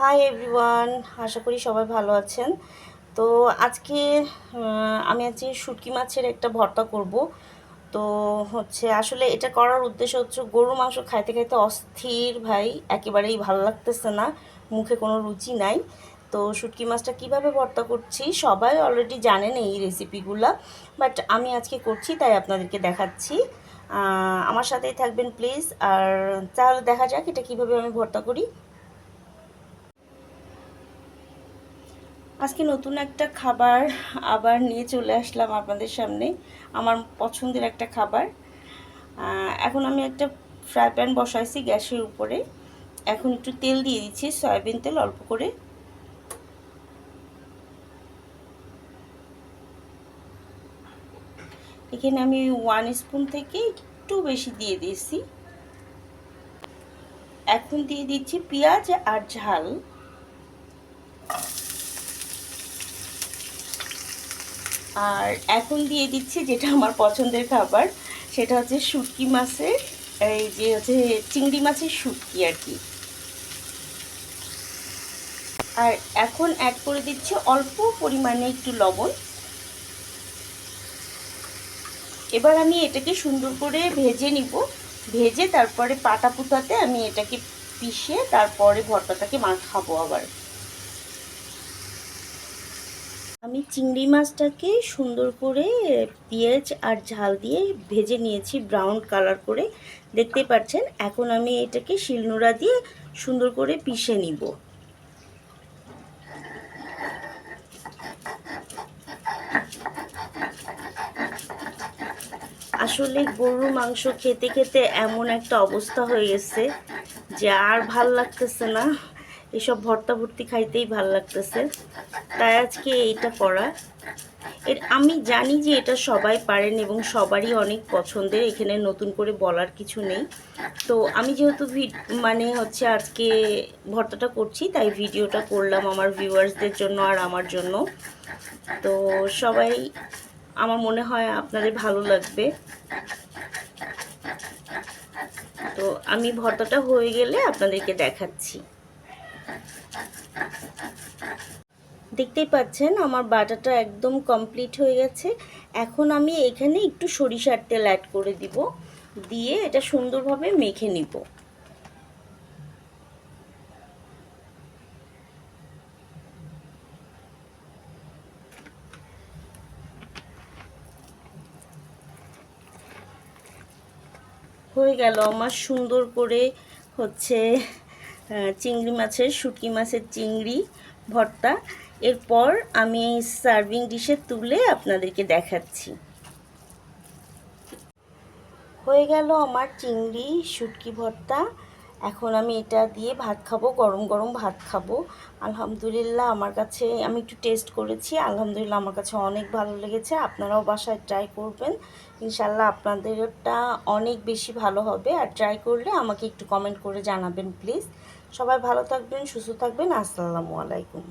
Hi everyone, আশা করি সবাই ভালো আছেন। তো আজকে আমি আজকে শুটকি মাছের একটা ভর্তা করব। তো আসলে এটা করার উদ্দেশ্য হচ্ছে গরুর মাংস খাইতে খাইতে অস্থির ভাই, একেবারেই ভালো লাগতেছে না, মুখে কোনো রুচি নাই। তো শুটকি মাছটা কিভাবে ভর্তা করছি সবাই অলরেডি জানেন এই রেসিপিগুলা, বাট আমি আজকে করছি তাই আপনাদেরকে দেখাচ্ছি। আমার সাথেই থাকবেন প্লিজ। আর তাহলে দেখা যাক এটা কিভাবে আমি ভর্তা করি। আজকে নতুন একটা খাবার আবার নিয়ে চলে আসলাম আপনাদের সামনে। আমার পছন্দের একটা খাবার। এখন আমি একটা ফ্রাই প্যান বসাইছি গ্যাসের উপরে। এখন একটু তেল দিয়ে দিচ্ছি, সয়াবিন তেল অল্প করে। এখানে আমি 1 স্পুন থেকে একটু বেশি দিয়ে দিয়েছি। এখন দিয়ে দিচ্ছি পেঁয়াজ আর ঝাল। আর এখন দিয়ে দিচ্ছি যেটা আমার পছন্দের খাবার, সেটা হচ্ছে শুটকি মাছের, এই যে হচ্ছে চিংড়ি মাছের শুটকি আর কি। আর এখন অ্যাড করে দিচ্ছি অল্প পরিমাণে একটু লবণ। এবার আমি এটাকে সুন্দর করে ভেজে নিব। ভেজে তারপরে পাটা পুতাতে আমি এটাকে পিষে তারপরে ভর্তাটাকে মাখাবো আবার। আমি চিংড়ি মাছটাকে সুন্দর করে পেঁয়াজ আর ঝাল দিয়ে ভেজে নিয়েছি ব্রাউন কালার করে, দেখতেই পাচ্ছেন। এখন আমি এটাকে শিলনোড়া দিয়ে সুন্দর করে পিষে নিব। আসলে গরুর মাংস খেতে খেতে এমন একটা অবস্থা হয়ে গেছে যে আর ভাল লাগতেছে না, এসব ভর্তা ভর্তি খাইতেই ভাল লাগতেছে, তাই আজকে এইটা করা। আমি জানি যে এটা সবাই পারেন এবং সবারই অনেক পছন্দের, এখানে নতুন করে বলার কিছু নেই। তো আমি যেহেতু আজকে ভর্তাটা করছি তাই ভিডিওটা করলাম আমার ভিউয়ার্সদের জন্য আর আমার জন্য। তো সবাই, আমার মনে হয় আপনাদের ভালো লাগবে। তো আমি ভর্তাটা হয়ে গেলে আপনাদেরকে দেখাচ্ছি। দেখতেই পাচ্ছেন আমার বাটাটা একদম কমপ্লিট হয়ে গেছে। এখন আমি এখানে একটু সরিষার তেল অ্যাড করে দিব, দিয়ে এটা সুন্দরভাবে মেখে নিব। হয়ে গেল আমার সুন্দর করে চিংড়ি মাছের, শুটকি মাছের চিংড়ি ভর্তা। এরপর আমি সার্ভিং ডিশে তুলে আপনাদেরকে দেখাচ্ছি। হয়ে গেল আমার চিংড়ি শুটকি ভর্তা। এখন আমি এটা দিয়ে ভাত খাবো, গরম গরম ভাত খাবো। আলহামদুলিল্লাহ, আমার কাছে, আমি একটু টেস্ট করেছি, আলহামদুলিল্লাহ আমার কাছে অনেক ভালো লেগেছে। আপনারাও বাসায় ট্রাই করবেন, ইনশাল্লাহ আপনাদেরটা অনেক বেশি ভালো হবে। আর ট্রাই করলে আমাকে একটু কমেন্ট করে জানাবেন প্লিজ। সবাই ভালো থাকবেন, সুস্থ থাকবেন। আসসালামু আলাইকুম।